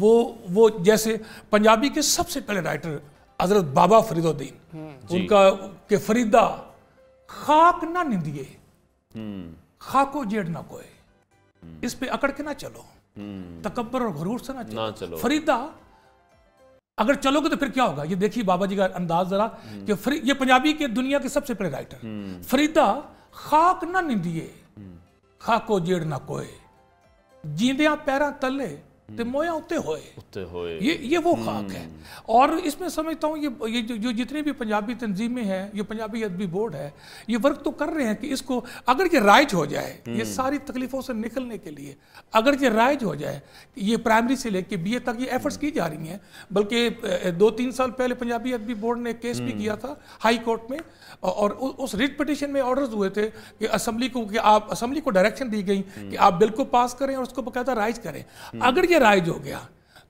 وہ جیسے پنجابی کے سب سے پہلے رائٹر حضرت بابا فرید الدین، ان کا کہ فریدہ خاک نہ نندیے خاکو جیڑ نہ کوئے، اس پہ اکڑ کے نہ چلو، تکبر اور غرور سے نہ چلو، فریدہ اگر چلو گے تو پھر کیا ہوگا؟ یہ دیکھیے بابا جی کا انداز ذرا کہ یہ پنجابی کے دنیا کے سب سے بڑے رائٹر، فریدہ خاک نہ نندیے خاکو جیڑ نہ کوئے، جیندیاں پیراں تلے تے مویاں اتے ہوئے، یہ وہ خاک ہے۔ اور اس میں سمجھتا ہوں یہ جو جتنی بھی پنجابی تنظیمیں ہیں، یہ پنجابی ادبی بورڈ ہے، یہ ورک تو کر رہے ہیں کہ اس کو اگر یہ رائج ہو جائے، یہ ساری تکلیفوں سے نکلنے کے لیے اگر یہ رائج ہو جائے، یہ پرائمری سے لے کے بی اے تک یہ ایفرٹس کی جا رہی ہیں، بلکہ 2-3 سال پہلے پنجابی ادبی بورڈ نے کیس بھی کیا تھا ہائی کورٹ میں، اور اس ریٹ پٹیشن میں آرڈرز ہوئے تھے کہ اسمبلی کو ڈائریکشن دی گئی کہ آپ بل کو پاس کریں اور اس کو باقاعدہ رائج کریں۔ اگر یہ رائج ہو گیا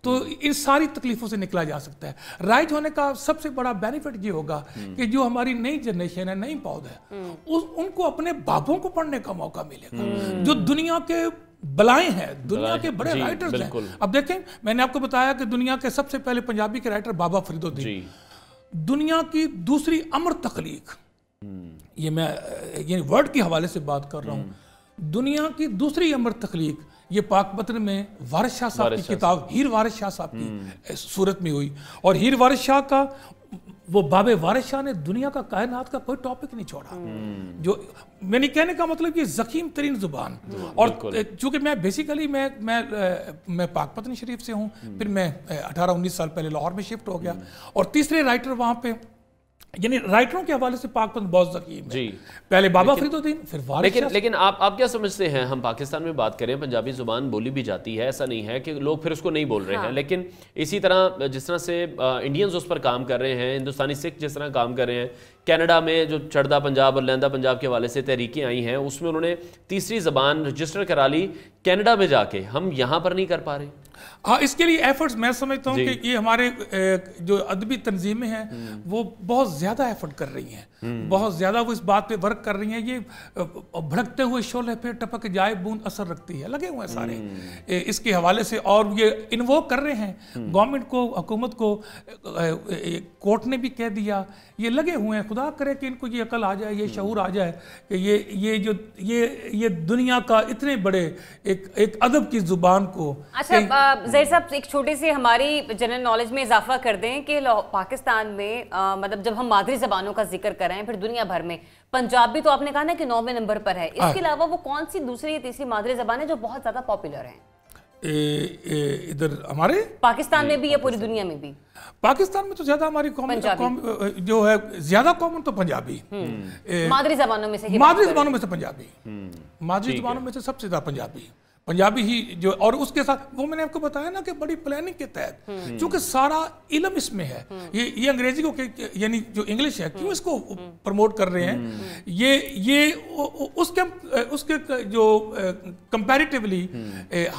تو ان ساری تکلیفوں سے نکلا جا سکتا ہے۔ رائج ہونے کا سب سے بڑا بینیفٹ یہ ہوگا کہ جو ہماری نئی جنریشن ہے، نئی پود ہے، ان کو اپنے بابوں کو پڑھنے کا موقع ملے گا، جو دنیا کے بلائیں ہیں، دنیا کے بڑے رائٹرز ہیں۔ اب دیکھیں، میں نے آپ کو بتایا کہ دنیا کے سب سے پہلے پنجابی کے رائٹر بابا فرید الدین، دنیا کی دوسری امر تخلیق، یہ میں یعنی ورڈ کے حوالے سے بات کر رہا ہوں، دنیا کی دوسری امر تخلیق یہ پاک پتن میں وارث شاہ صاحب کی کتاب ہیر وارث شاہ صاحب کی صورت میں ہوئی، اور ہیر وارث شاہ کا وہ باب وارث شاہ نے دنیا کا کائنات کا کوئی ٹاپک نہیں چھوڑا، جو میں نے کہنے کا مطلب یہ زخیم ترین زبان۔ اور چونکہ میں بیسیکلی میں پاک پتن شریف سے ہوں، پھر میں 18-19 سال پہلے لاہور میں شفٹ ہو گیا، اور تیسرے رائٹر وہاں پہ یعنی رائٹروں کے حوالے سے پاک پتن بہت ذکیم ہے، پہلے بابا فرید الدین، پھر وارث شاہ۔ لیکن آپ کیا سمجھتے ہیں، ہم پاکستان میں بات کریں، پنجابی زبان بولی بھی جاتی ہے، ایسا نہیں ہے کہ لوگ پھر اس کو نہیں بول رہے ہیں، لیکن اسی طرح جس طرح سے انڈینز اس پر کام کر رہے ہیں، ہندوستانی سکھ جس طرح کام کر رہے ہیں، کینیڈا میں جو چڑھدا پنجاب اور لہندہ پنجاب کے حوالے سے تحریکیں آئی ہیں، اس میں انہوں نے تیسری زبان رجسٹر کرا لی کینیڈا میں جا کے، ہم یہاں پر نہیں کر پا رہے۔ ہاں، اس کے لیے ایفرٹس میں سمجھتا ہوں کہ یہ ہمارے جو ادبی تنظیمیں ہیں وہ بہت زیادہ ایفرٹ کر رہی ہیں، بہت زیادہ وہ اس بات پہ ورک کر رہی ہیں۔ یہ بھڑکتے ہوئے شعلے پہ ٹپک جائے بوند اثر رکھتی ہے، لگے ہوئے ہیں سارے اس کے حوالے سے، اور یہ انووک کر رہے ہیں گورنمنٹ کو، حکومت کو، کورٹ نے بھی کہہ دیا، یہ لگے ہوئے ہیں۔ خدا کرے کہ ان کو یہ عقل آ جائے، یہ شعور آ جائے کہ یہ دنیا کا اتنے بڑے ایک ادب کی زبان کو۔ اچھا زہیر صاحب، ایک چھوٹی سی ہماری جنرل نالج میں اضافہ کر دیں کہ پاکستان میں مطلب جب ہم مادری زبانوں کا ذکر کریں، پھر دنیا بھر میں پنجابی تو آپ نے کہا نا کہ 9ویں نمبر پر ہے، اس کے علاوہ وہ کون سی دوسری یا تیسری مادری زبان ہے جو بہت زیادہ پاپولر ہیں ادھر ہمارے پاکستان میں بھی یا پوری دنیا میں بھی؟ پاکستان میں تو زیادہ ہماری قوم جو ہے زیادہ کامن تو پنجابی، مادری زبانوں میں سے پنجابی، مادری زبانوں میں سے سب سے زیادہ پنجابی ہی جو، اور اس کے ساتھ وہ میں نے آپ کو بتایا نا کہ بڑی پلاننگ کے تحت، چونکہ سارا علم اس میں ہے، یہ انگریزی کو یعنی جو انگلش ہے کیوں اس کو پروموٹ کر رہے ہیں، یہ اس کے جو کمپیریٹیولی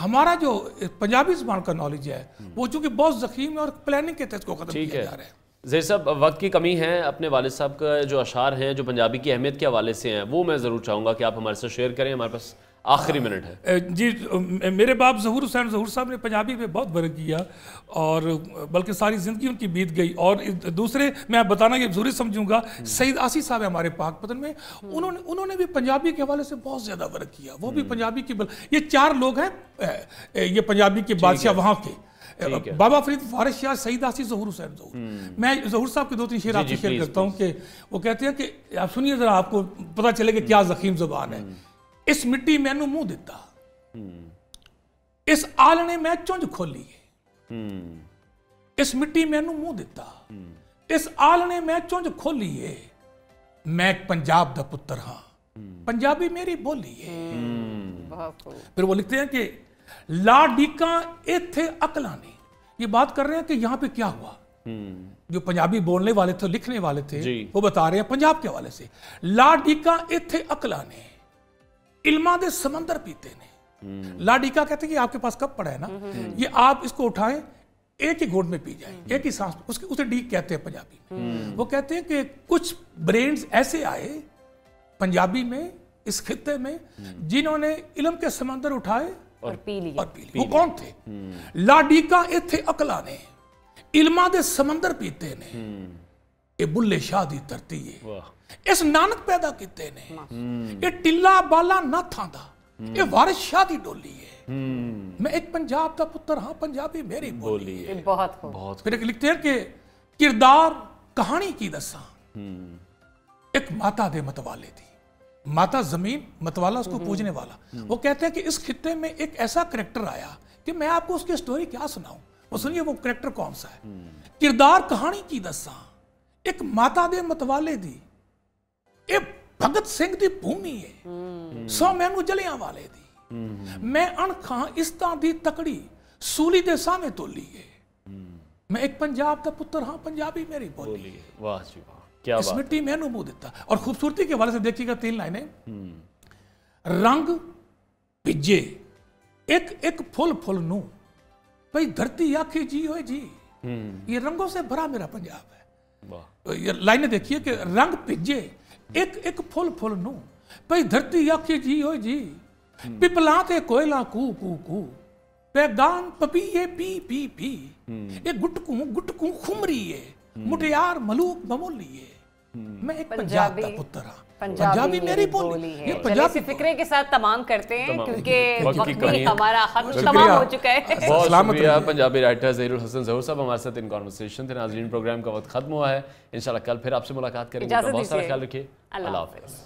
ہمارا جو پنجابی زبان کا نالج ہے وہ چونکہ بہت ضخیم ہے اور پلاننگ کے تحت کو ختم کیا جا رہا ہے۔ زہیر صاحب، وقت کی کمی ہے، اپنے والد صاحب کا جو اشعار ہیں جو پنجابی کی اہمیت کے حوالے سے ہیں وہ میں ضرور چاہوں گا کہ آپ ہمارے ساتھ شیئر کریں، ہمارے پاس آخری منٹ ہے۔ جی، میرے باپ ظہور حسین ظہور صاحب نے پنجابی پہ بہت ورک کیا، اور بلکہ ساری زندگی ان کی بیت گئی، اور دوسرے میں بتانا یہ ضروری سمجھوں گا، سعید آسی صاحب ہیں ہمارے پاک پتن میں، انہوں نے بھی پنجابی کے حوالے سے بہت زیادہ ورک کیا، وہ بھی پنجابی کی یہ 4 لوگ ہیں یہ پنجابی کے بادشاہ وہاں کے، بابا فرید، وارث شاہ، سعید آسی، ظہور حسین ظہور۔ میں ظہور صاحب کے 2-3 شعر آپ سے شیئر کرتا ہوں کہ وہ کہتے ہیں کہ آپ سنیے ذرا، آپ کو پتہ چلے کہ کیا ضخیم زبان ہے۔ اس مٹی مینو منہ دیتا، اس آل نے میں چونج کھولی ہے، اس مٹی مینو منہ دیتا، اس آل نے میں چونج کھولی ہے، میں پنجاب دا پتر ہاں، پنجابی میری بولی ہے۔ پھر وہ لکھتے ہیں کہ لا ڈیکاں ایتھے عقلاں نے، یہ بات کر رہے ہیں کہ یہاں پہ کیا ہوا، جو پنجابی بولنے والے تھے، لکھنے والے تھے، وہ بتا رہے ہیں پنجاب کے حوالے سے، لا ڈیکاں ایتھے عقلاں نے علماں دے سمندر پیتے نے۔ لاڈیکا کہتے ہیں کہ آپ کے پاس کب پڑا ہے نا، یہ آپ اس کو اٹھائیں، ایک ہی گھونٹ میں پی جائیں، ایک ہی سانس، اسے ڈیک کہتے ہیں پنجابی۔ وہ کہتے ہیں کہ کچھ برینز ایسے آئے پنجابی میں، اس خطے میں، جنہوں نے علم کے سمندر اٹھائے اور پی لیے. وہ کون تھے؟ لاڈیکا ایتھے اکلا نے علماں دے سمندر پیتے نے اے بلے شاہ دی دھرتی ہے اس نانک پیدا کیتے نے اے ٹلا بالا نہ تھاندا اے وارث شاہ دی ڈولی ہے میں ایک پنجاب دا پتر ہاں پنجابی میری بولی ہے. بہت خوب. پھر ایک لکھتے ہیں کہ کردار کہانی کی دساں ایک ماتا دے متوالے تھی. ماتا زمین متوالا اس کو پوجنے والا. وہ کہتے ہیں کہ اس خطے میں ایک ایسا کریکٹر آیا کہ میں آپ کو اس کی سٹوری کیا سناؤں. وہ سنیے وہ کریکٹر کون سا ہے. کردار کہانی کی دساں ایک ماتا دے متوالے دی اے بھگت سنگھ دی بھومی ہے 100 مینو جلیاں والے دی میں انکھاں اس طرح دی تکڑی سولی دے سامنے تولی ہے میں ایک پنجاب دا پتر ہاں پنجابی میری بولی ہے. واہ جی واہ کیا اس مٹی میں نو دیتا. اور خوبصورتی کے حوالے سے دیکھیے گا 3 لائنیں. رنگ بھجے ایک ایک پھول پھول نو بھئی دھرتی آکھی جی ہوئے جی. یہ رنگوں سے بھرا میرا پنجاب ہے. یہ لائنیں دیکھیے کہ رنگ بھجے ایک ایک پھول پھول نو بھئی دھرتی آکھی جی ہوئے جی. پپلاں تے کوئلہ کو کو کو پیغام پپیے پی پی پی یہ گٹکوں خمری ہے مٹیار ملوک بمولی ہے. میں ایک پنجاب دا پتر ہاں پنجابی میری بولی ہے. پنجابی فکرے کے ساتھ تمام کرتے ہیں کیونکہ وقت بھی ہمارا تمام ہو چکا ہے. بہت شکریہ. پنجابی رائٹر ظہیر الحسن ظہور صاحب ہمارے ساتھ ان کانورسیشن تھے. ناظرین پروگرام کا وقت ختم ہوا ہے. انشاءاللہ کل پھر آپ سے ملاقات کریں گے. بہت سارا خیال رکھیے. اللہ حافظ.